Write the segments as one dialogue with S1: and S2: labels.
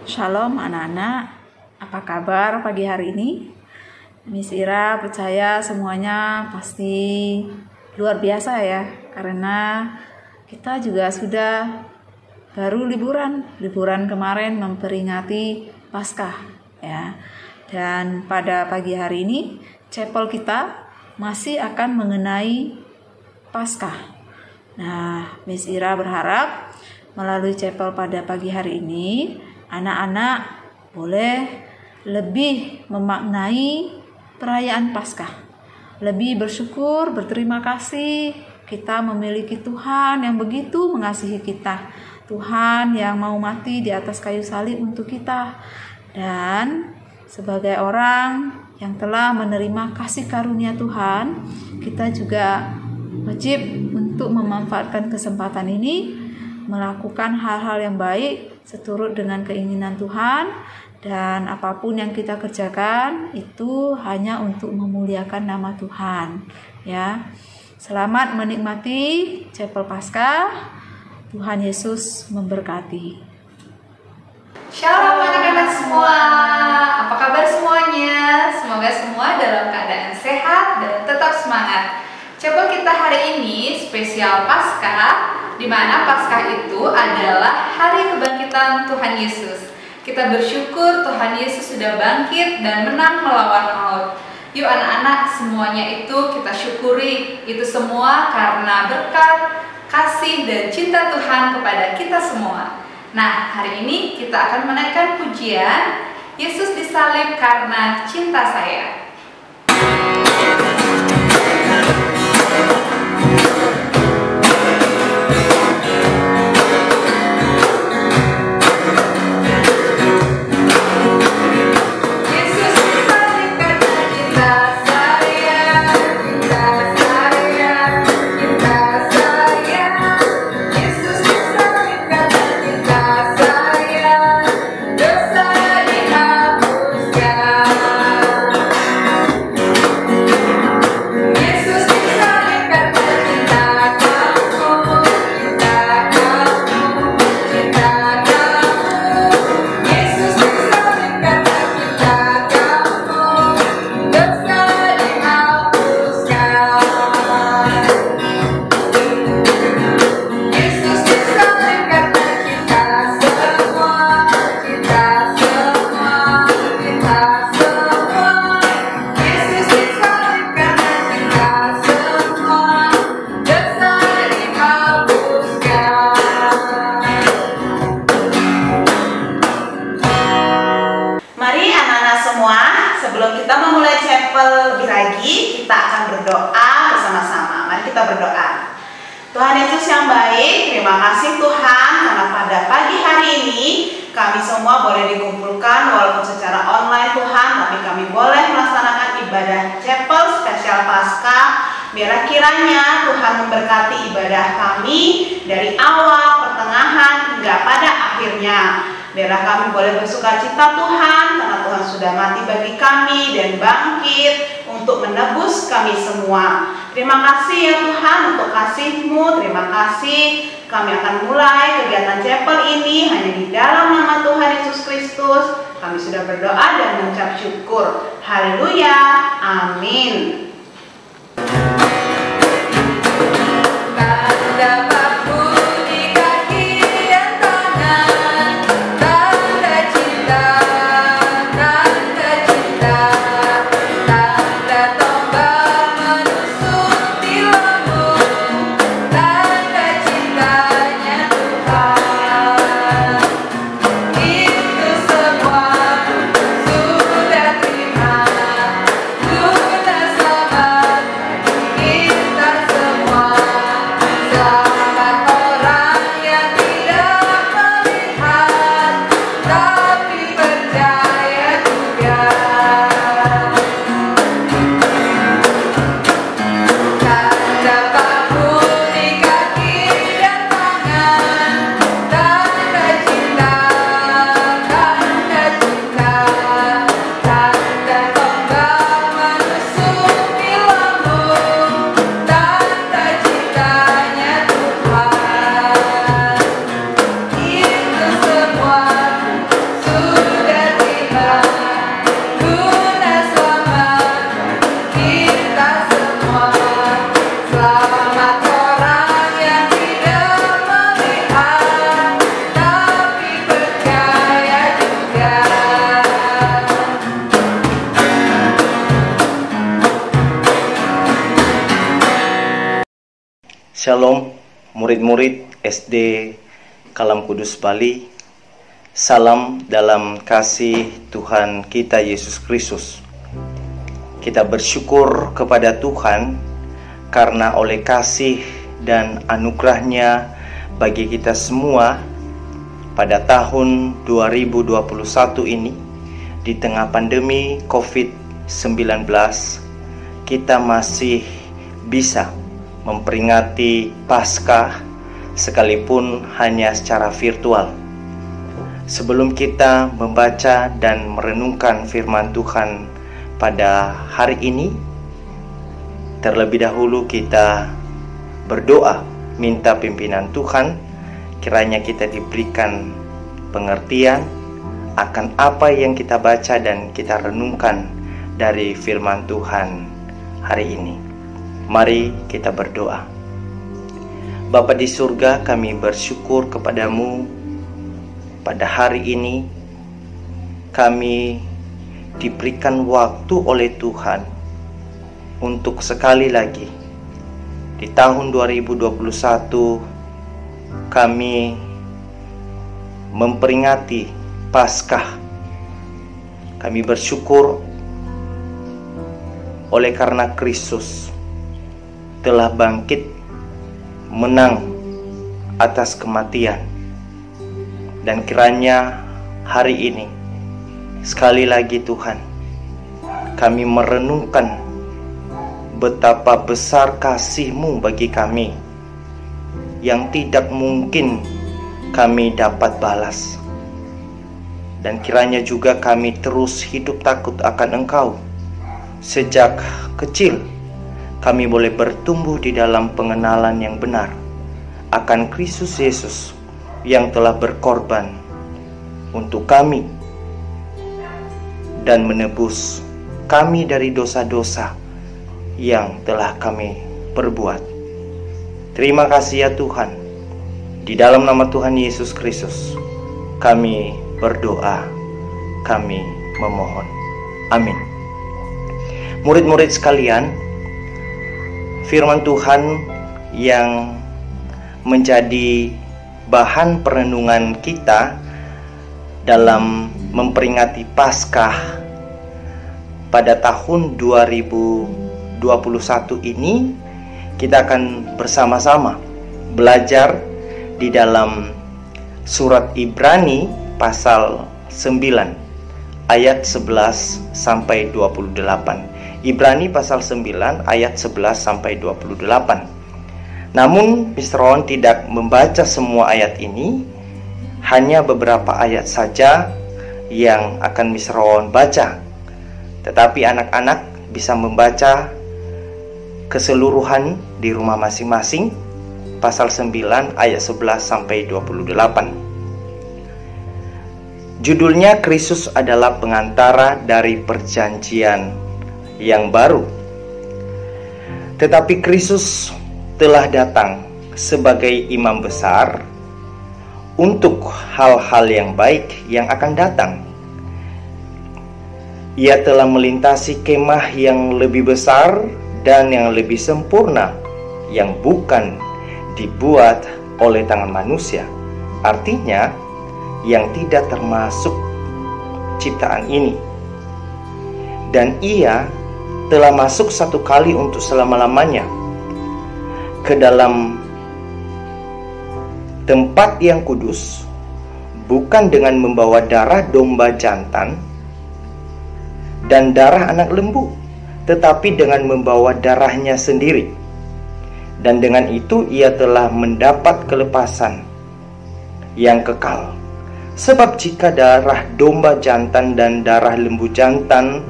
S1: Shalom anak-anak, apa kabar pagi hari ini? Miss Ira percaya semuanya pasti luar biasa ya, karena kita juga sudah baru liburan kemarin memperingati Paskah ya. Dan pada pagi hari ini chapel kita masih akan mengenai Paskah. Nah, Miss Ira berharap melalui chapel pada pagi hari ini anak-anak boleh lebih memaknai perayaan Paskah, lebih bersyukur, berterima kasih kita memiliki Tuhan yang begitu mengasihi kita, Tuhan yang mau mati di atas kayu salib untuk kita. Dan sebagai orang yang telah menerima kasih karunia Tuhan, kita juga wajib untuk memanfaatkan kesempatan ini melakukan hal-hal yang baik seturut dengan keinginan Tuhan, dan apapun yang kita kerjakan itu hanya untuk memuliakan nama Tuhan ya. Selamat menikmati chapel Paskah. Tuhan Yesus memberkati.
S2: Shalom anak-anak semua, apa kabar semuanya? Semoga semua dalam keadaan sehat dan tetap semangat. Chapel kita hari ini spesial Paskah, di mana Paskah itu adalah hari kebangkitan Tuhan Yesus. Kita bersyukur Tuhan Yesus sudah bangkit dan menang melawan maut. Yuk anak-anak, semuanya itu kita syukuri. Itu semua karena berkat, kasih, dan cinta Tuhan kepada kita semua. Nah, hari ini kita akan menaikkan pujian Yesus disalib karena cinta saya.
S3: Sebelum kita memulai chapel lebih lagi, kita akan berdoa bersama-sama. Mari kita berdoa. Tuhan Yesus yang baik, terima kasih Tuhan karena pada pagi hari ini kami semua boleh dikumpulkan walaupun secara online Tuhan, tapi kami boleh melaksanakan ibadah chapel spesial Paskah. Biarlah kiranya Tuhan memberkati ibadah kami dari awal, pertengahan, hingga pada akhirnya. Biarlah kami boleh bersukacita Tuhan karena Tuhan sudah mati bagi kami dan bangkit untuk menebus kami semua. Terima kasih ya Tuhan untuk kasih-Mu. Terima kasih. Kami akan mulai kegiatan chapel ini hanya di dalam nama Tuhan Yesus Kristus. Kami sudah berdoa dan mengucap syukur. Haleluya. Amin.
S2: Kita semua
S4: Shalom murid-murid SD Kalam Kudus Bali. Salam dalam kasih Tuhan kita Yesus Kristus. Kita bersyukur kepada Tuhan karena oleh kasih dan anugerahnya bagi kita semua pada tahun 2021 ini, di tengah pandemi COVID-19, kita masih bisa memperingati Paskah sekalipun hanya secara virtual. Sebelum kita membaca dan merenungkan firman Tuhan pada hari ini, terlebih dahulu kita berdoa minta pimpinan Tuhan, kiranya kita diberikan pengertian akan apa yang kita baca dan kita renungkan dari firman Tuhan hari ini. Mari kita berdoa. Bapa di surga, kami bersyukur kepadamu pada hari ini. Kami diberikan waktu oleh Tuhan untuk sekali lagi di tahun 2021 kami memperingati Paskah. Kami bersyukur oleh karena Kristus telah bangkit menang atas kematian. Dan kiranya hari ini sekali lagi Tuhan, kami merenungkan betapa besar kasih-Mu bagi kami yang tidak mungkin kami dapat balas. Dan kiranya juga kami terus hidup takut akan Engkau. Sejak kecil kami boleh bertumbuh di dalam pengenalan yang benar akan Kristus Yesus yang telah berkorban untuk kami dan menebus kami dari dosa-dosa yang telah kami perbuat. Terima kasih ya Tuhan. Di dalam nama Tuhan Yesus Kristus kami berdoa, kami memohon. Amin. Murid-murid sekalian, firman Tuhan yang menjadi bahan perenungan kita dalam memperingati Paskah pada tahun 2021 ini, kita akan bersama-sama belajar di dalam surat Ibrani pasal 9 ayat 11 sampai 28. Ibrani pasal 9 ayat 11 sampai 28. Namun Mr. Ron tidak membaca semua ayat ini, hanya beberapa ayat saja yang akan Mr. Ron baca. Tetapi anak-anak bisa membaca keseluruhan di rumah masing-masing pasal 9 ayat 11 sampai 28. Judulnya Kristus adalah pengantara dari perjanjian yang baru. Tetapi Kristus telah datang sebagai imam besar untuk hal-hal yang baik yang akan datang. Ia telah melintasi kemah yang lebih besar dan yang lebih sempurna, yang bukan dibuat oleh tangan manusia. Artinya, yang tidak termasuk ciptaan ini. Dan ia telah masuk satu kali untuk selama-lamanya ke dalam tempat yang kudus, bukan dengan membawa darah domba jantan dan darah anak lembu, tetapi dengan membawa darahnya sendiri. Dan dengan itu ia telah mendapat kelepasan yang kekal. Sebab jika darah domba jantan dan darah lembu jantan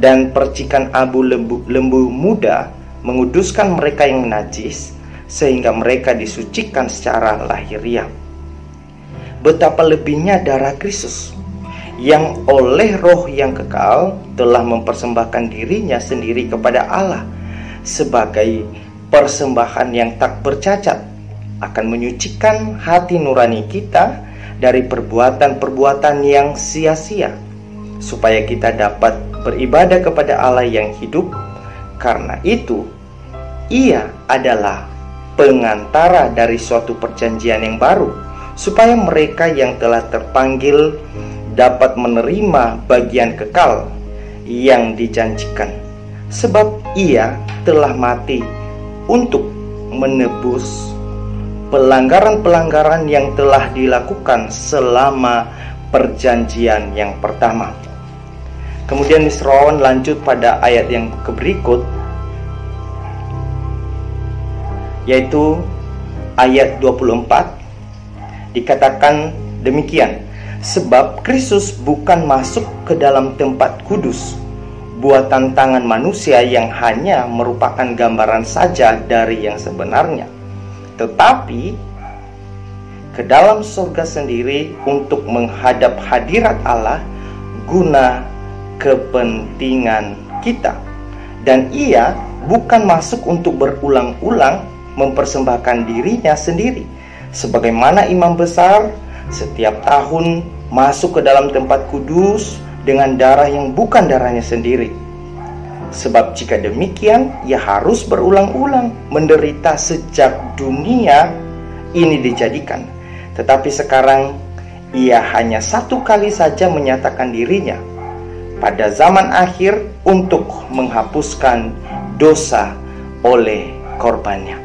S4: dan percikan abu lembu muda menguduskan mereka yang najis, sehingga mereka disucikan secara lahiriah, betapa lebihnya darah Kristus yang oleh Roh yang kekal telah mempersembahkan dirinya sendiri kepada Allah sebagai persembahan yang tak bercacat, akan menyucikan hati nurani kita dari perbuatan-perbuatan yang sia-sia, supaya kita dapat beribadah kepada Allah yang hidup. Karena itu, Ia adalah pengantara dari suatu perjanjian yang baru, supaya mereka yang telah terpanggil dapat menerima bagian kekal yang dijanjikan. Sebab Ia telah mati untuk menebus pelanggaran-pelanggaran yang telah dilakukan selama perjanjian yang pertama. Kemudian Miss Rowan lanjut pada ayat yang berikut, yaitu ayat 24. Dikatakan demikian, sebab Kristus bukan masuk ke dalam tempat kudus buatan tangan manusia yang hanya merupakan gambaran saja dari yang sebenarnya, tetapi ke dalam surga sendiri untuk menghadap hadirat Allah guna kepentingan kita. Dan Ia bukan masuk untuk berulang-ulang mempersembahkan dirinya sendiri, sebagaimana imam besar setiap tahun masuk ke dalam tempat kudus dengan darah yang bukan darahnya sendiri. Sebab jika demikian, Ia harus berulang-ulang menderita sejak dunia ini dijadikan. Tetapi sekarang Ia hanya satu kali saja menyatakan dirinya pada zaman akhir untuk menghapuskan dosa oleh korbannya.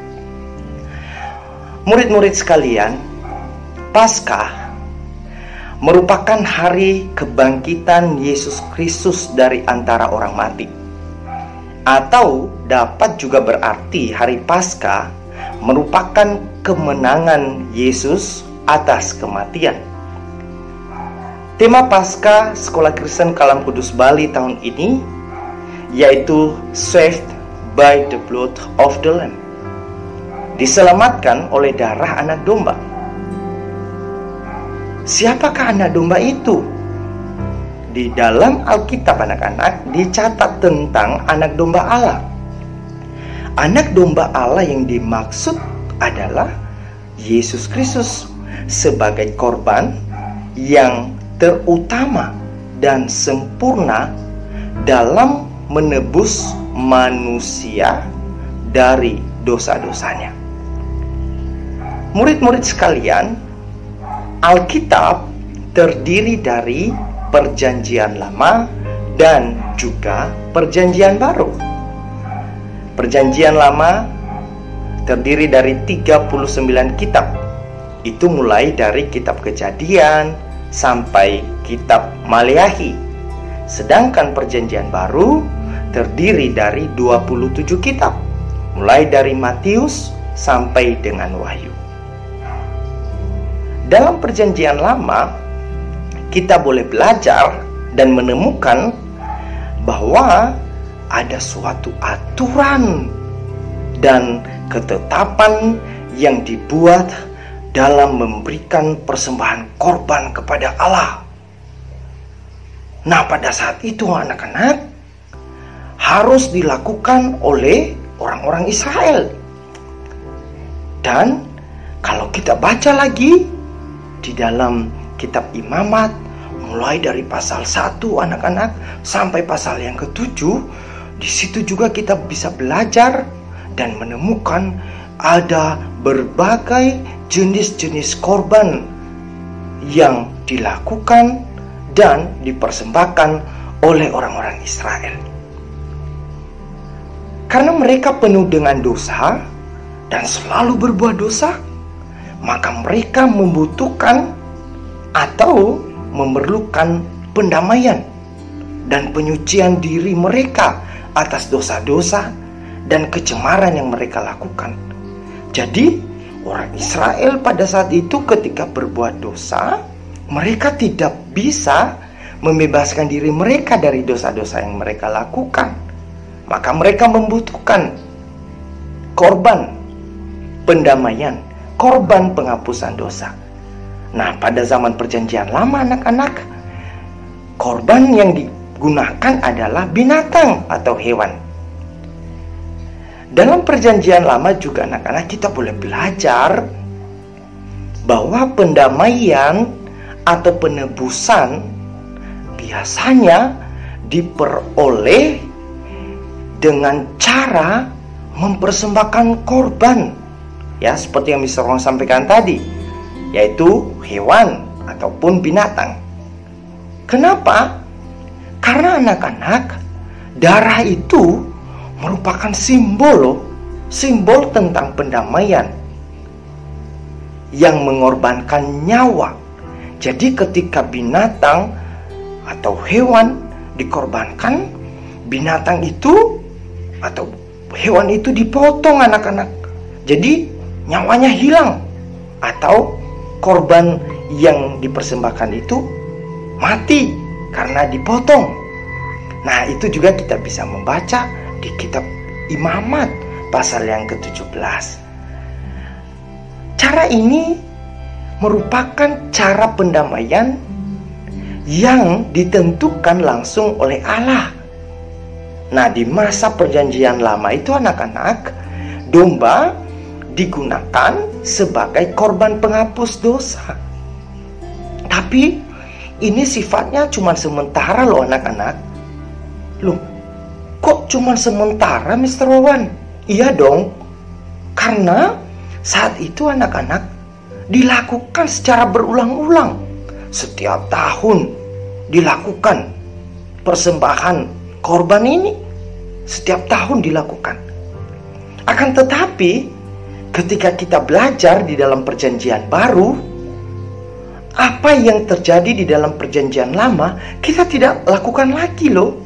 S4: Murid-murid sekalian, Paskah merupakan hari kebangkitan Yesus Kristus dari antara orang mati. Atau dapat juga berarti hari Paskah merupakan kemenangan Yesus atas kematian. Tema Paskah Sekolah Kristen Kalam Kudus Bali tahun ini yaitu Saved by the Blood of the Lamb, diselamatkan oleh darah anak domba. Siapakah anak domba itu? Di dalam Alkitab anak-anak dicatat tentang anak domba Allah. Anak domba Allah yang dimaksud adalah Yesus Kristus sebagai korban yang terutama dan sempurna dalam menebus manusia dari dosa-dosanya. Murid-murid sekalian, Alkitab terdiri dari Perjanjian Lama dan juga Perjanjian Baru. Perjanjian Lama terdiri dari 39 kitab. Itu mulai dari kitab Kejadian sampai kitab Maleakhi. Sedangkan Perjanjian Baru terdiri dari 27 kitab, mulai dari Matius sampai dengan Wahyu. Dalam Perjanjian Lama, kita boleh belajar dan menemukan bahwa ada suatu aturan dan ketetapan yang dibuat dalam memberikan persembahan korban kepada Allah. Nah, pada saat itu anak-anak harus dilakukan oleh orang-orang Israel. Dan kalau kita baca lagi di dalam kitab Imamat, mulai dari pasal 1 anak-anak sampai pasal yang ke-7, di situ juga kita bisa belajar dan menemukan ada berbagai jenis-jenis korban yang dilakukan dan dipersembahkan oleh orang-orang Israel. Karena mereka penuh dengan dosa dan selalu berbuat dosa, maka mereka membutuhkan atau memerlukan pendamaian dan penyucian diri mereka atas dosa-dosa dan kecemaran yang mereka lakukan. Jadi orang Israel pada saat itu ketika berbuat dosa, mereka tidak bisa membebaskan diri mereka dari dosa-dosa yang mereka lakukan. Maka mereka membutuhkan korban pendamaian, korban penghapusan dosa. Nah, pada zaman Perjanjian Lama anak-anak, korban yang digunakan adalah binatang atau hewan. Dalam Perjanjian Lama juga anak-anak kita boleh belajar bahwa pendamaian atau penebusan biasanya diperoleh dengan cara mempersembahkan korban ya, seperti yang Mr. Ron sampaikan tadi, yaitu hewan ataupun binatang. Kenapa? Karena anak-anak, darah itu merupakan simbol loh, simbol tentang pendamaian yang mengorbankan nyawa. Jadi ketika binatang atau hewan dikorbankan, binatang itu atau hewan itu dipotong anak-anak. Jadi nyawanya hilang, atau korban yang dipersembahkan itu mati karena dipotong. Nah, itu juga kita bisa membaca di kitab Imamat pasal yang ke-17. Cara ini merupakan cara pendamaian yang ditentukan langsung oleh Allah. Nah, di masa perjanjian lama itu anak-anak, domba digunakan sebagai korban penghapus dosa. Tapi ini sifatnya cuma sementara loh anak-anak. Loh, kok cuma sementara Mr. Wawan? Iya dong, karena saat itu anak-anak dilakukan secara berulang-ulang. Setiap tahun dilakukan persembahan korban ini, setiap tahun dilakukan. Akan tetapi ketika kita belajar di dalam perjanjian baru, apa yang terjadi di dalam perjanjian lama kita tidak lakukan lagi loh.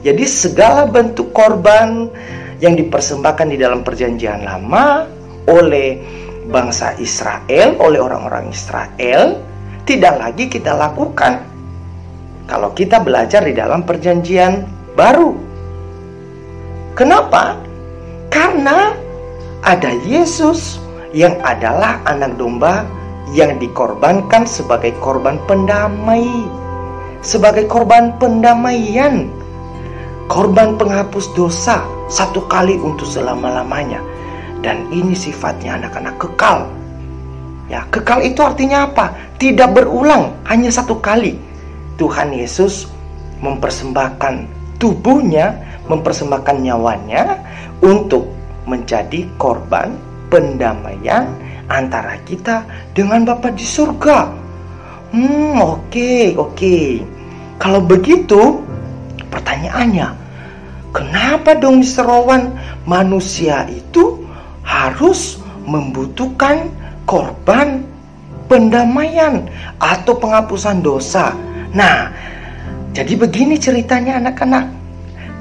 S4: Jadi segala bentuk korban yang dipersembahkan di dalam perjanjian lama oleh bangsa Israel, oleh orang-orang Israel, tidak lagi kita lakukan kalau kita belajar di dalam perjanjian baru. Kenapa? Karena ada Yesus yang adalah anak domba yang dikorbankan sebagai korban pendamai, sebagai korban pendamaian, korban penghapus dosa satu kali untuk selama-lamanya. Dan ini sifatnya anak-anak kekal. Ya, kekal itu artinya apa? Tidak berulang, hanya satu kali. Tuhan Yesus mempersembahkan tubuhnya, mempersembahkan nyawanya untuk menjadi korban pendamaian antara kita dengan Bapa di surga. Oke. Kalau begitu, pertanyaannya, kenapa dong Mr. Rowan manusia itu harus membutuhkan korban pendamaian atau penghapusan dosa? Nah, jadi begini ceritanya anak-anak.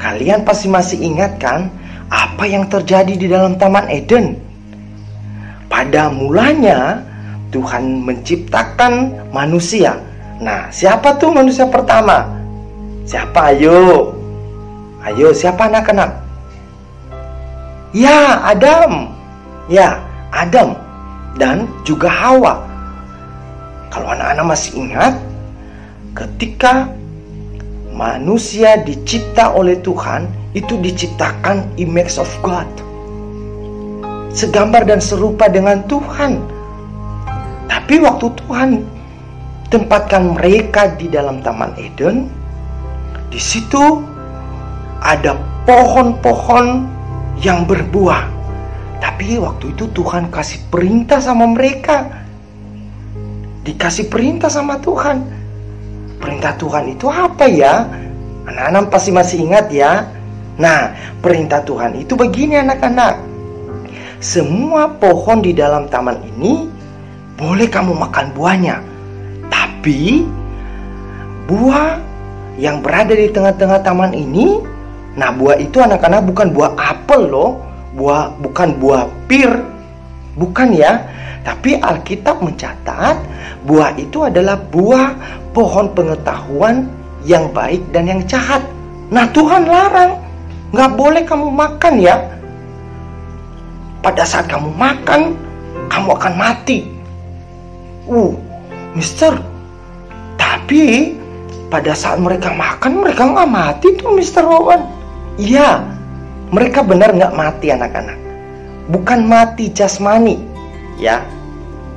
S4: Kalian pasti masih ingat kan apa yang terjadi di dalam Taman Eden? Pada mulanya Tuhan menciptakan manusia. Nah, siapa tuh manusia pertama? Siapa? Ayo, siapa anak-anak? Ya, Adam. Ya, Adam dan juga Hawa. Kalau anak-anak masih ingat, ketika manusia dicipta oleh Tuhan, itu diciptakan image of God, segambar dan serupa dengan Tuhan. Tapi waktu Tuhan tempatkan mereka di dalam Taman Eden, di situ ada pohon-pohon yang berbuah. Tapi waktu itu Tuhan kasih perintah sama mereka. Dikasih perintah sama Tuhan. Perintah Tuhan itu apa ya? Anak-anak pasti masih ingat ya. Nah, perintah Tuhan itu begini anak-anak. Semua pohon di dalam taman ini boleh kamu makan buahnya. Tapi buah yang berada di tengah-tengah taman ini, nah buah itu anak-anak bukan buah apel loh, bukan buah pir, bukan ya. Tapi Alkitab mencatat buah itu adalah buah pohon pengetahuan yang baik dan yang jahat. Nah Tuhan larang, nggak boleh kamu makan ya. Pada saat kamu makan, kamu akan mati. Mister, tapi pada saat mereka makan, mereka nggak mati tuh Mister Wawan. Iya, mereka benar nggak mati anak-anak. Bukan mati jasmani, ya.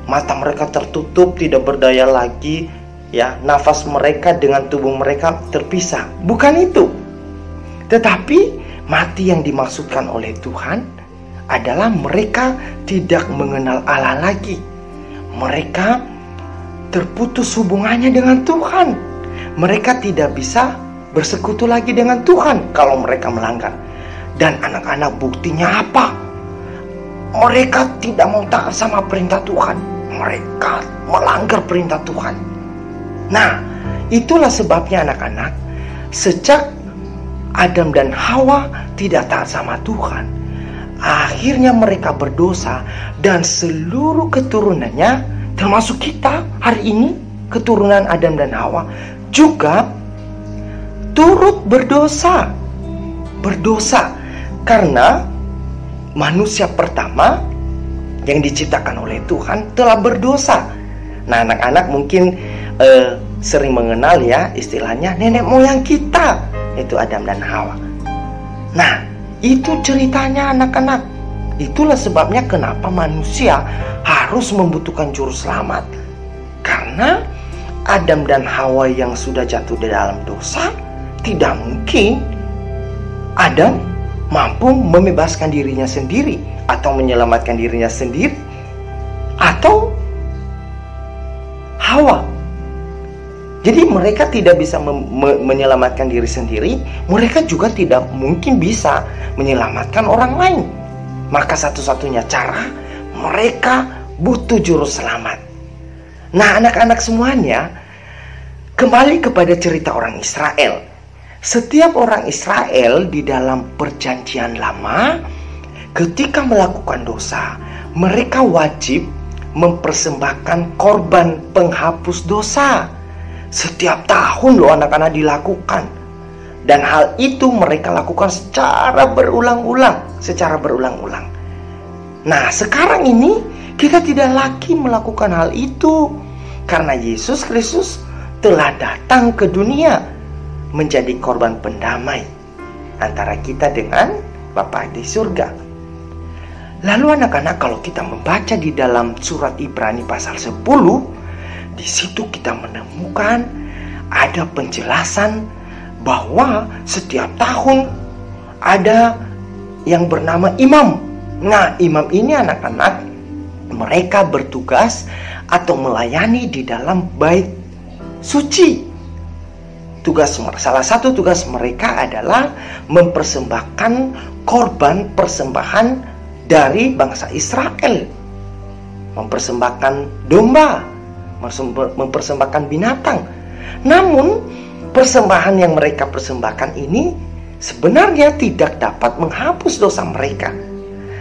S4: Mata mereka tertutup, tidak berdaya lagi, ya. Nafas mereka dengan tubuh mereka terpisah. Bukan itu. Tetapi mati yang dimaksudkan oleh Tuhan adalah mereka tidak mengenal Allah lagi. Mereka terputus hubungannya dengan Tuhan. Mereka tidak bisa bersekutu lagi dengan Tuhan kalau mereka melanggar. Dan anak-anak, buktinya apa? Mereka tidak mau taat sama perintah Tuhan. Mereka melanggar perintah Tuhan. Nah, itulah sebabnya anak-anak, sejak Adam dan Hawa tidak taat sama Tuhan, akhirnya mereka berdosa, dan seluruh keturunannya, termasuk kita hari ini, keturunan Adam dan Hawa, juga turut berdosa. Karena manusia pertama yang diciptakan oleh Tuhan telah berdosa. Nah, anak-anak mungkin sering mengenal ya istilahnya nenek moyang kita, itu Adam dan Hawa. Nah, itu ceritanya anak-anak. Itulah sebabnya kenapa manusia harus membutuhkan juru selamat. Karena Adam dan Hawa yang sudah jatuh di dalam dosa, tidak mungkin Adam mampu membebaskan dirinya sendiri atau menyelamatkan dirinya sendiri, atau Hawa. Jadi mereka tidak bisa menyelamatkan diri sendiri, mereka juga tidak mungkin bisa menyelamatkan orang lain. Maka satu-satunya cara, mereka butuh juru selamat. Nah, anak-anak semuanya, kembali kepada cerita orang Israel. Setiap orang Israel di dalam perjanjian lama, ketika melakukan dosa, mereka wajib mempersembahkan korban penghapus dosa. Setiap tahun loh anak-anak dilakukan. Dan hal itu mereka lakukan secara berulang-ulang. Nah, sekarang ini kita tidak lagi melakukan hal itu, karena Yesus Kristus telah datang ke dunia menjadi korban pendamai antara kita dengan Bapa di surga. Lalu anak-anak, kalau kita membaca di dalam surat Ibrani pasal 10, di situ kita menemukan ada penjelasan bahwa setiap tahun ada yang bernama imam. Nah, imam ini anak-anak, mereka bertugas atau melayani di dalam bait suci. Salah satu tugas mereka adalah mempersembahkan korban persembahan dari bangsa Israel, mempersembahkan domba, mempersembahkan binatang. Namun persembahan yang mereka persembahkan ini sebenarnya tidak dapat menghapus dosa mereka.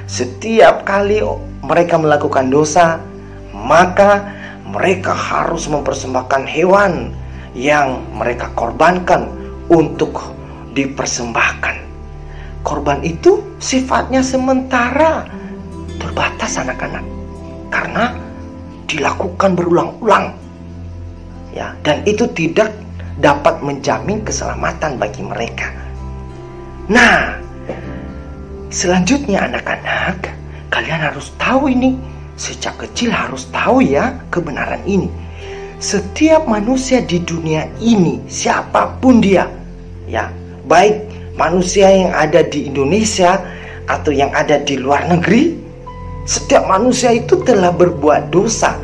S4: Setiap kali mereka melakukan dosa, maka mereka harus mempersembahkan hewan yang mereka korbankan untuk dipersembahkan. Korban itu sifatnya sementara, terbatas anak-anak, karena dilakukan berulang-ulang, ya, dan itu tidak dapat menjamin keselamatan bagi mereka. Nah, selanjutnya anak-anak, kalian harus tahu ini, sejak kecil harus tahu ya kebenaran ini. Setiap manusia di dunia ini, siapapun dia, ya, baik manusia yang ada di Indonesia atau yang ada di luar negeri, setiap manusia itu telah berbuat dosa.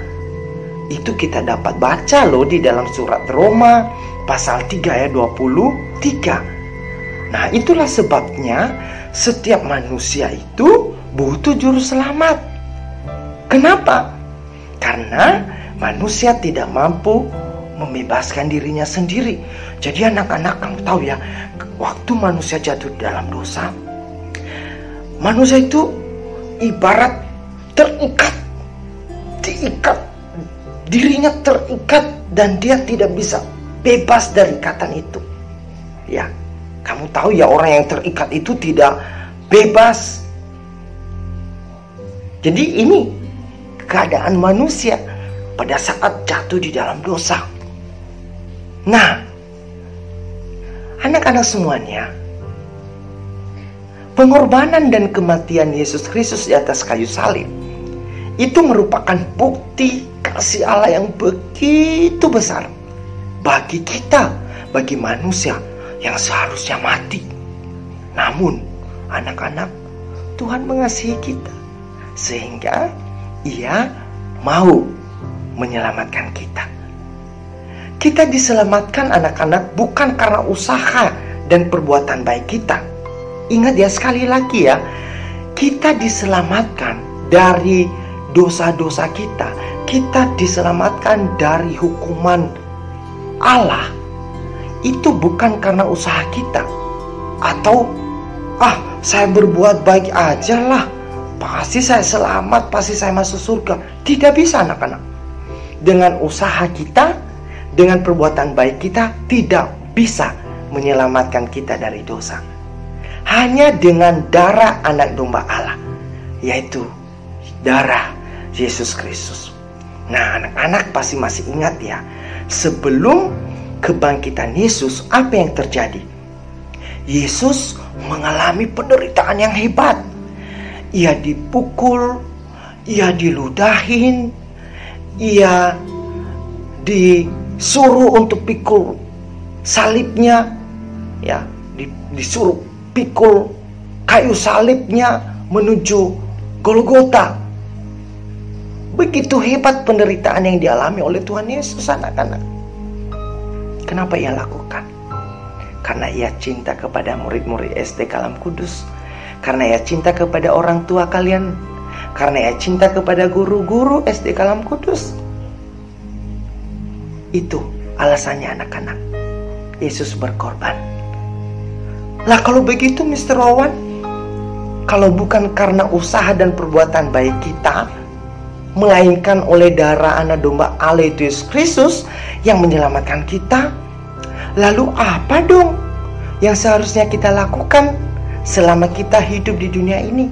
S4: Itu kita dapat baca loh di dalam surat Roma pasal 3 ayat 23. Nah, itulah sebabnya setiap manusia itu butuh juru selamat. Kenapa? Karena manusia tidak mampu membebaskan dirinya sendiri. Jadi anak-anak, kamu tahu ya, waktu manusia jatuh dalam dosa, manusia itu ibarat terikat, dirinya terikat, dan dia tidak bisa bebas dari ikatan itu. Ya, kamu tahu ya, orang yang terikat itu tidak bebas. Jadi ini keadaan manusia pada saat jatuh di dalam dosa. Nah, anak-anak semuanya, pengorbanan dan kematian Yesus Kristus di atas kayu salib itu merupakan bukti kasih Allah yang begitu besar bagi kita, bagi manusia yang seharusnya mati. Namun, anak-anak, Tuhan mengasihi kita sehingga Ia mau menyelamatkan kita. Kita diselamatkan anak-anak bukan karena usaha dan perbuatan baik kita. Ingat ya, sekali lagi ya, kita diselamatkan dari dosa-dosa kita. Kita diselamatkan dari hukuman Allah. Itu bukan karena usaha kita. Atau saya berbuat baik aja lah, pasti saya selamat, pasti saya masuk surga. Tidak bisa anak-anak. Dengan usaha kita, dengan perbuatan baik kita, tidak bisa menyelamatkan kita dari dosa. Hanya dengan darah anak domba Allah, yaitu darah Yesus Kristus. Nah, anak-anak pasti masih ingat ya, sebelum kebangkitan Yesus, apa yang terjadi? Yesus mengalami penderitaan yang hebat. Ia dipukul, ia diludahin, ia disuruh untuk pikul salibnya, ya, disuruh pikul kayu salibnya menuju Golgota. Begitu hebat penderitaan yang dialami oleh Tuhan Yesus, anak-anak. Kenapa ia lakukan? Karena ia cinta kepada murid-murid SD Kalam Kudus. Karena ia cinta kepada orang tua kalian. Karena ia cinta kepada guru-guru SD Kalam Kudus. Itu alasannya anak-anak. Yesus berkorban. Lah kalau begitu Mr. Wawan, kalau bukan karena usaha dan perbuatan baik kita, melainkan oleh darah anak domba Allah itu Yesus Kristus yang menyelamatkan kita, lalu apa dong yang seharusnya kita lakukan selama kita hidup di dunia ini?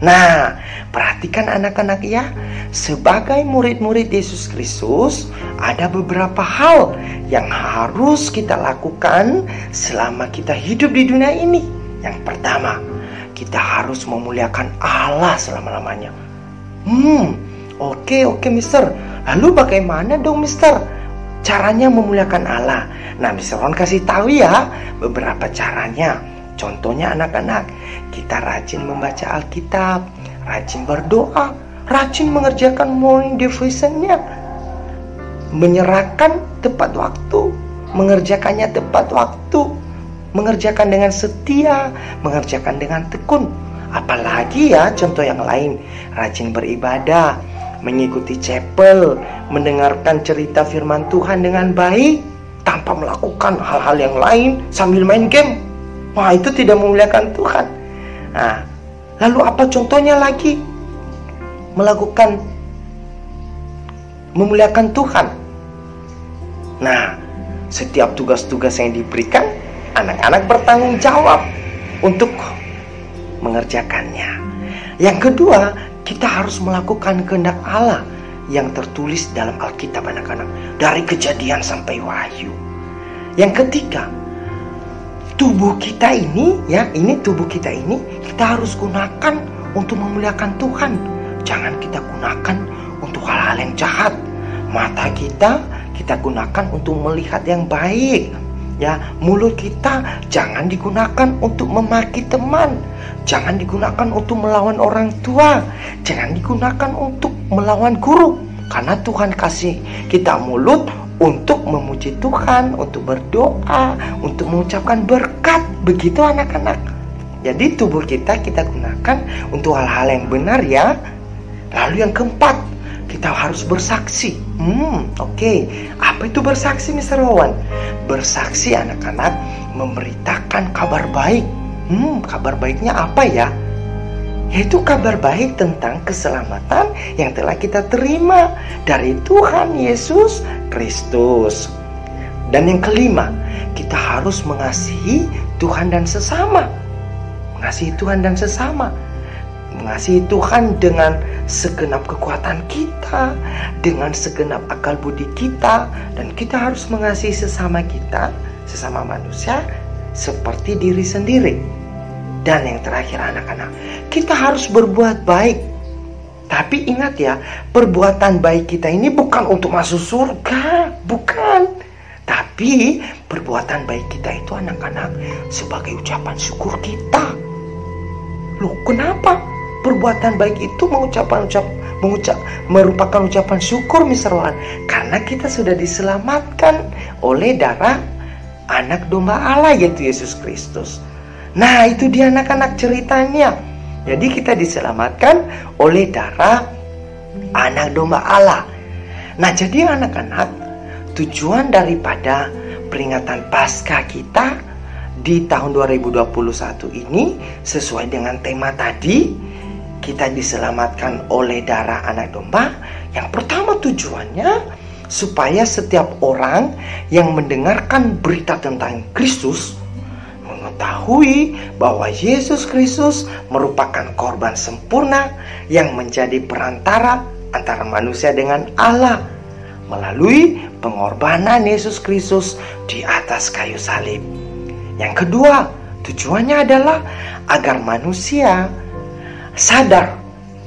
S4: Nah, perhatikan anak-anak ya, sebagai murid-murid Yesus Kristus, ada beberapa hal yang harus kita lakukan selama kita hidup di dunia ini. Yang pertama, kita harus memuliakan Allah selama-lamanya. Oke, Mister. Lalu bagaimana dong, Mister, caranya memuliakan Allah? Nah, Mister Ron kasih tahu ya beberapa caranya. Contohnya anak-anak, kita rajin membaca Alkitab, rajin berdoa, rajin mengerjakan morning devotion-nya, menyerahkan tepat waktu, mengerjakannya tepat waktu, mengerjakan dengan setia, mengerjakan dengan tekun. Apalagi ya contoh yang lain, rajin beribadah, mengikuti chapel, mendengarkan cerita firman Tuhan dengan baik, tanpa melakukan hal-hal yang lain sambil main game. Wah, itu tidak memuliakan Tuhan. Nah, lalu apa contohnya lagi? Memuliakan Tuhan. Nah, setiap tugas-tugas yang diberikan, anak-anak bertanggung jawab untuk mengerjakannya. Yang kedua, kita harus melakukan kehendak Allah yang tertulis dalam Alkitab, anak-anak, dari Kejadian sampai Wahyu. Yang ketiga, tubuh kita ini, kita harus gunakan untuk memuliakan Tuhan. Jangan kita gunakan untuk hal-hal yang jahat. Mata kita gunakan untuk melihat yang baik. Ya, mulut kita jangan digunakan untuk memaki teman. Jangan digunakan untuk melawan orang tua. Jangan digunakan untuk melawan guru. Karena Tuhan kasih kita mulut untuk memuji Tuhan, untuk berdoa, untuk mengucapkan berkat. Begitu anak-anak. Jadi tubuh kita gunakan untuk hal-hal yang benar ya. Lalu yang keempat, kita harus bersaksi. Oke. Apa itu bersaksi, Mr. Wawan? Bersaksi anak-anak memberitakan kabar baik. Kabar baiknya apa ya? Yaitu kabar baik tentang keselamatan yang telah kita terima dari Tuhan Yesus Kristus. Dan yang kelima, kita harus mengasihi Tuhan dan sesama. Mengasihi Tuhan dan sesama. Mengasihi Tuhan dengan segenap kekuatan kita, dengan segenap akal budi kita, dan kita harus mengasihi sesama kita, sesama manusia, seperti diri sendiri. Dan yang terakhir anak-anak, kita harus berbuat baik. Tapi ingat ya, perbuatan baik kita ini bukan untuk masuk surga, bukan. Tapi perbuatan baik kita itu anak-anak sebagai ucapan syukur kita. Loh, kenapa? Perbuatan baik itu merupakan ucapan syukur, Mr. Rohan. Karena kita sudah diselamatkan oleh darah anak domba Allah, yaitu Yesus Kristus. Nah, itu dia anak-anak ceritanya. Jadi kita diselamatkan oleh darah anak domba Allah. Nah, jadi anak-anak, tujuan daripada peringatan Paskah kita di tahun 2021 ini sesuai dengan tema tadi, kita diselamatkan oleh darah anak domba. Yang pertama tujuannya supaya setiap orang yang mendengarkan berita tentang Kristus mengetahui bahwa Yesus Kristus merupakan korban sempurna yang menjadi perantara antara manusia dengan Allah melalui pengorbanan Yesus Kristus di atas kayu salib. Yang kedua, tujuannya adalah agar manusia sadar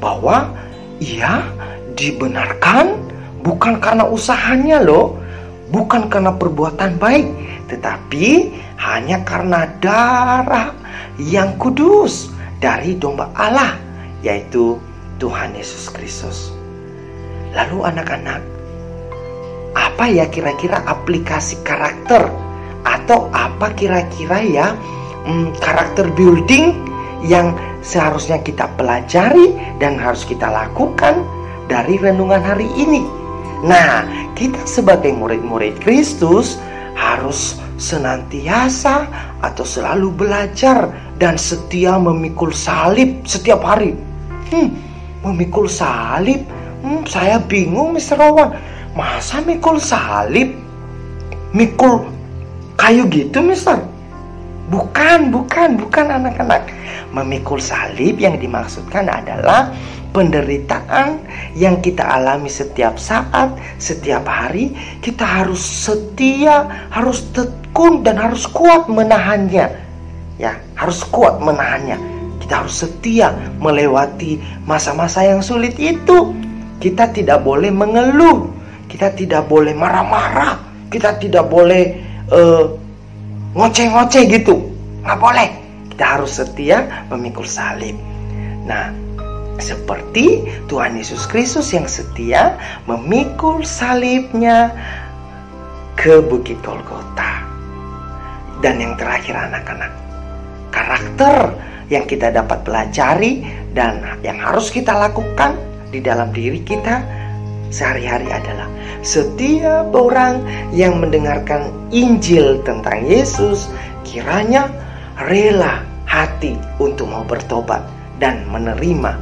S4: bahwa ia dibenarkan bukan karena usahanya loh, bukan karena perbuatan baik, tetapi hanya karena darah yang kudus dari domba Allah, yaitu Tuhan Yesus Kristus. Lalu anak-anak, apa ya kira-kira aplikasi karakter atau apa kira-kira ya karakter building yang seharusnya kita pelajari dan harus kita lakukan dari renungan hari ini? Nah, kita sebagai murid-murid Kristus harus senantiasa atau selalu belajar dan setia memikul salib setiap hari. Memikul salib? Saya bingung, Mr. Rowan. Masa mikul salib? Mikul kayu gitu, Mister? Bukan anak-anak. Memikul salib yang dimaksudkan adalah penderitaan yang kita alami setiap saat, setiap hari. Kita harus setia, harus tekun dan harus kuat menahannya. Ya, harus kuat menahannya. Kita harus setia melewati masa-masa yang sulit itu. Kita tidak boleh mengeluh, kita tidak boleh marah-marah, kita tidak boleh ngoceh-ngoceh gitu. Nggak boleh. Kita harus setia memikul salib. Nah, seperti Tuhan Yesus Kristus yang setia memikul salibnya ke Bukit Golgota. Dan yang terakhir anak-anak, karakter yang kita dapat pelajari dan yang harus kita lakukan di dalam diri kita sehari-hari adalah setiap orang yang mendengarkan Injil tentang Yesus kiranya rela hati untuk mau bertobat dan menerima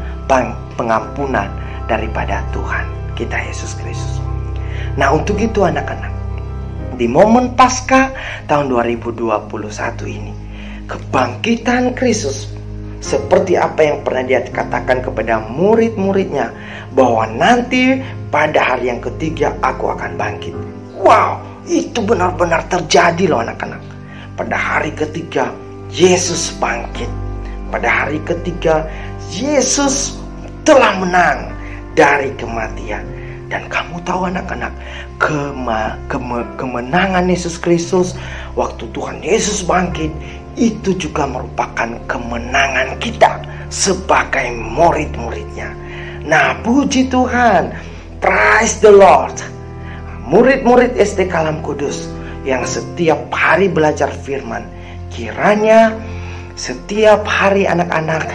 S4: pengampunan daripada Tuhan kita Yesus Kristus. Nah, untuk itu anak-anak, di momen Paskah tahun 2021 ini, kebangkitan Kristus seperti apa yang pernah dia katakan kepada murid-muridnya, bahwa nanti pada hari yang ketiga aku akan bangkit. Wow, itu benar-benar terjadi loh anak-anak. Pada hari ketiga Yesus bangkit. Pada hari ketiga Yesus telah menang dari kematian. Dan kamu tahu anak-anak, kemenangan Yesus Kristus waktu Tuhan Yesus bangkit itu juga merupakan kemenangan kita sebagai murid-muridnya. Nah, puji Tuhan, praise the Lord. Murid-murid SD Kalam Kudus yang setiap hari belajar firman, kiranya setiap hari anak-anak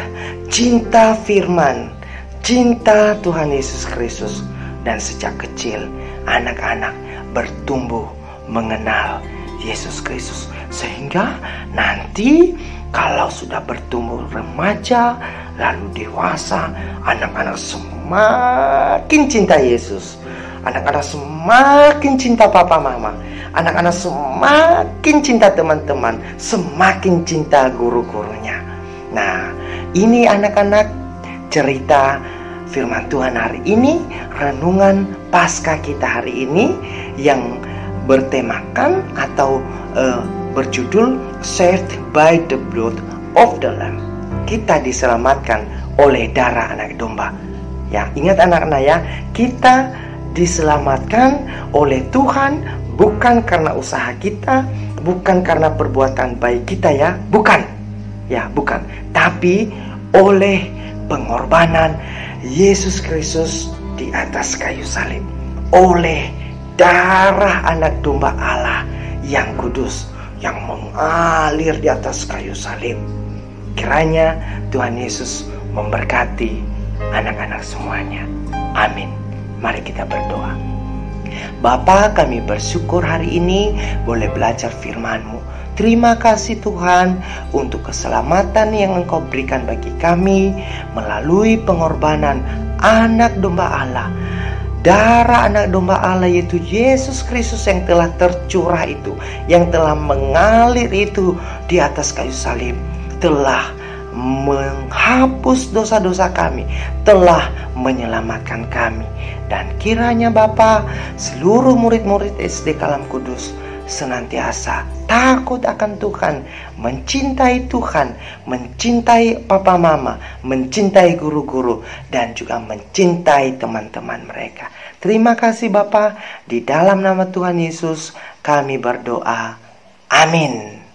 S4: cinta firman, cinta Tuhan Yesus Kristus, dan sejak kecil anak-anak bertumbuh mengenal Yesus Kristus, sehingga nanti kalau sudah bertumbuh remaja lalu dewasa, anak-anak semakin cinta Yesus, anak-anak semakin cinta papa mama, anak-anak semakin cinta teman-teman, semakin cinta guru-gurunya. Nah, ini anak-anak cerita firman Tuhan hari ini, renungan Paskah kita hari ini yang bertemakan atau berjudul Saved by the Blood of the Lamb. Kita diselamatkan oleh darah anak domba. Ya, ingat anak-anak ya, kita diselamatkan oleh Tuhan bukan karena usaha kita, bukan karena perbuatan baik kita ya, bukan. Ya, bukan. Tapi oleh pengorbanan Yesus Kristus di atas kayu salib, oleh darah anak domba Allah yang kudus yang mengalir di atas kayu salib. Kiranya Tuhan Yesus memberkati anak-anak semuanya. Amin. Mari kita berdoa. Bapa, kami bersyukur hari ini boleh belajar firman-Mu. Terima kasih Tuhan untuk keselamatan yang Engkau berikan bagi kami melalui pengorbanan anak domba Allah. Darah anak domba Allah yaitu Yesus Kristus yang telah tercurah itu, yang telah mengalir itu di atas kayu salib, telah menghapus dosa-dosa kami, telah menyelamatkan kami. Dan kiranya Bapa, seluruh murid-murid SD Kalam Kudus senantiasa takut akan Tuhan, mencintai Tuhan, mencintai papa mama, mencintai guru-guru, dan juga mencintai teman-teman mereka. Terima kasih Bapa, di dalam nama Tuhan Yesus kami berdoa. Amin.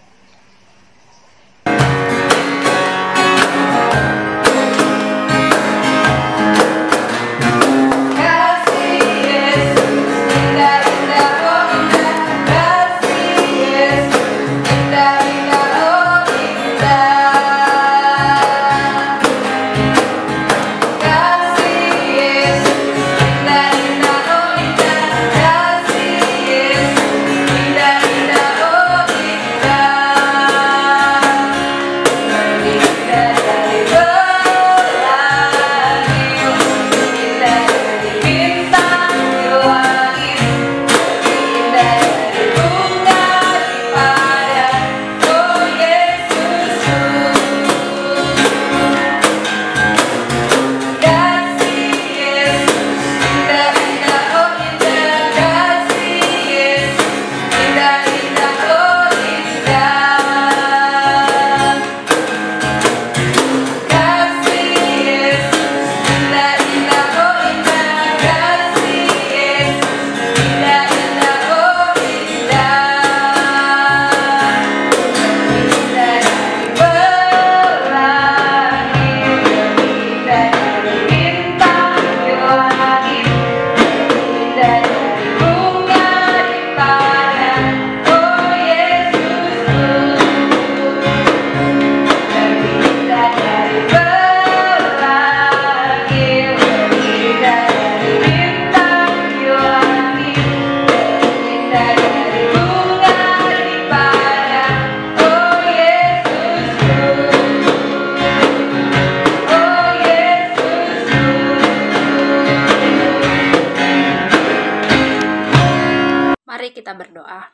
S1: Mari kita berdoa.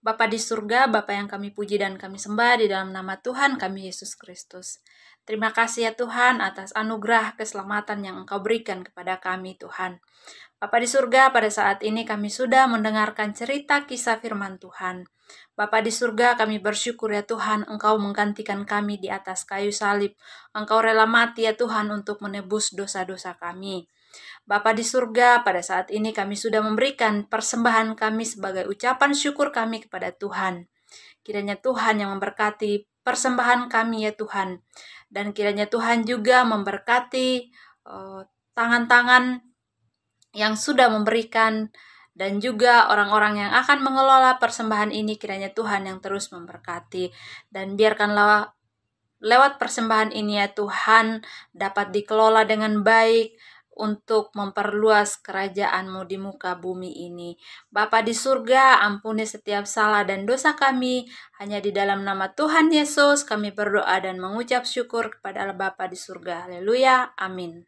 S1: Bapa di surga, Bapa yang kami puji dan kami sembah di dalam nama Tuhan kami Yesus Kristus. Terima kasih ya Tuhan atas anugerah keselamatan yang Engkau berikan kepada kami Tuhan. Bapa di surga, pada saat ini kami sudah mendengarkan cerita kisah firman Tuhan. Bapa di surga, kami bersyukur ya Tuhan, Engkau menggantikan kami di atas kayu salib. Engkau rela mati ya Tuhan untuk menebus dosa-dosa kami. Bapa di surga, pada saat ini kami sudah memberikan persembahan kami sebagai ucapan syukur kami kepada Tuhan. Kiranya Tuhan yang memberkati persembahan kami ya Tuhan. Dan kiranya Tuhan juga memberkati tangan-tangan yang sudah memberikan dan juga orang-orang yang akan mengelola persembahan ini. Kiranya Tuhan yang terus memberkati. Dan biarkanlah lewat persembahan ini ya Tuhan dapat dikelola dengan baik untuk memperluas kerajaan-Mu di muka bumi ini. Bapa di surga, ampuni setiap salah dan dosa kami. Hanya di dalam nama Tuhan Yesus kami berdoa dan mengucap syukur kepada Allah Bapa di surga. Haleluya. Amin.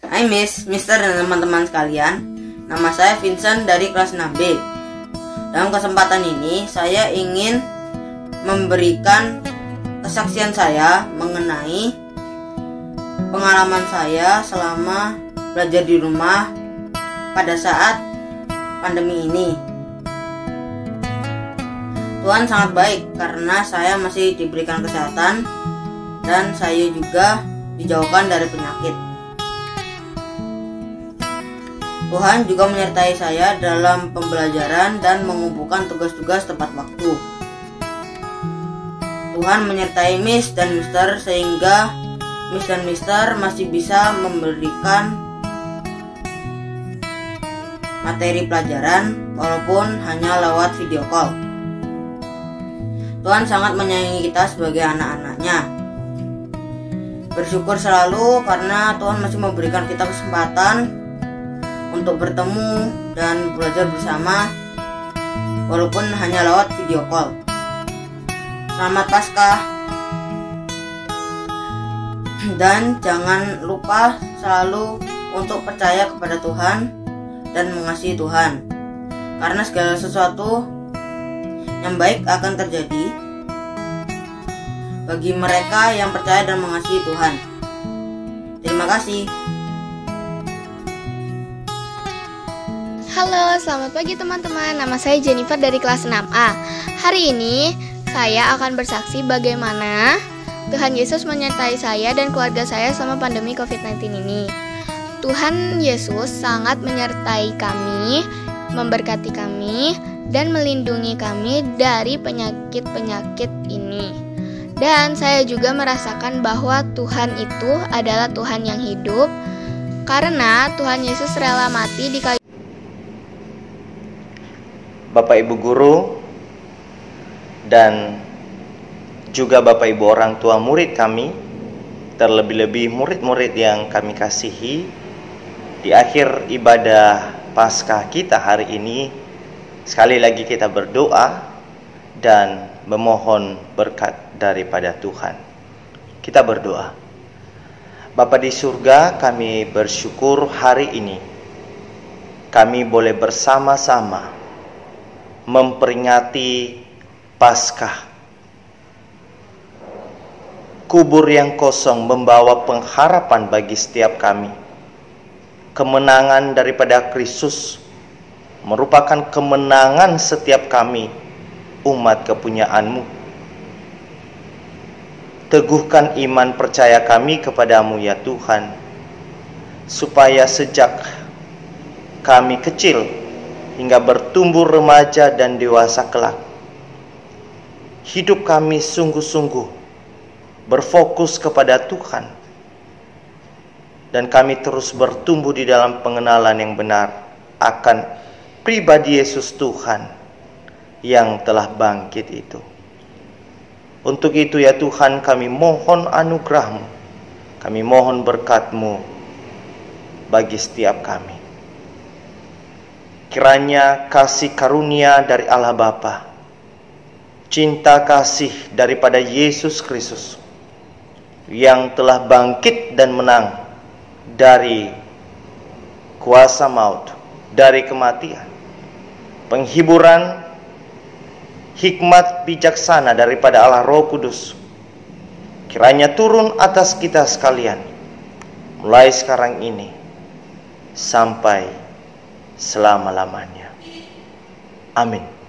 S5: Hai Miss, Mister dan teman-teman sekalian. Nama saya Vincent dari kelas 6B. Dalam kesempatan ini saya ingin memberikan kesaksian saya mengenai pengalaman saya selama belajar di rumah pada saat pandemi ini. Tuhan sangat baik karena saya masih diberikan kesehatan dan saya juga dijauhkan dari penyakit. Tuhan juga menyertai saya dalam pembelajaran dan mengumpulkan tugas-tugas tepat waktu. Tuhan menyertai Miss dan Mister sehingga Miss dan Mister masih bisa memberikan materi pelajaran walaupun hanya lewat video call. Tuhan sangat menyayangi kita sebagai anak-anaknya. Bersyukur selalu karena Tuhan masih memberikan kita kesempatan untuk bertemu dan belajar bersama walaupun hanya lewat video call. Selamat Paskah. Dan jangan lupa selalu untuk percaya kepada Tuhan dan mengasihi Tuhan, karena segala sesuatu yang baik akan terjadi bagi mereka yang percaya dan mengasihi Tuhan. Terima kasih.
S6: Halo, selamat pagi teman-teman. Nama saya Jennifer dari kelas 6A. Hari ini saya akan bersaksi bagaimana Tuhan Yesus menyertai saya dan keluarga saya selama pandemi COVID-19 ini. Tuhan Yesus sangat menyertai kami, memberkati kami, dan melindungi kami dari penyakit-penyakit ini. Dan saya juga merasakan bahwa Tuhan itu adalah Tuhan yang hidup, karena Tuhan Yesus rela mati di kayu.
S4: Bapak Ibu guru dan juga Bapak Ibu orang tua murid kami, terlebih-lebih murid-murid yang kami kasihi, di akhir ibadah Paskah kita hari ini, sekali lagi kita berdoa dan memohon berkat daripada Tuhan. Kita berdoa. Bapa di surga, kami bersyukur hari ini kami boleh bersama-sama memperingati Paskah. Kubur yang kosong membawa pengharapan bagi setiap kami. Kemenangan daripada Kristus merupakan kemenangan setiap kami, umat kepunyaan-Mu. Teguhkan iman percaya kami kepadamu ya Tuhan, supaya sejak kami kecil hingga bertumbuh remaja dan dewasa kelak, hidup kami sungguh-sungguh berfokus kepada Tuhan, dan kami terus bertumbuh di dalam pengenalan yang benar akan pribadi Yesus Tuhan yang telah bangkit itu. Untuk itu ya Tuhan, kami mohon anugerah-Mu, kami mohon berkat-Mu bagi setiap kami. Kiranya kasih karunia dari Allah Bapa, cinta kasih daripada Yesus Kristus yang telah bangkit dan menang dari kuasa maut, dari kematian, penghiburan, hikmat bijaksana daripada Allah Roh Kudus, kiranya turun atas kita sekalian, mulai sekarang ini sampai selama-lamanya. Amin.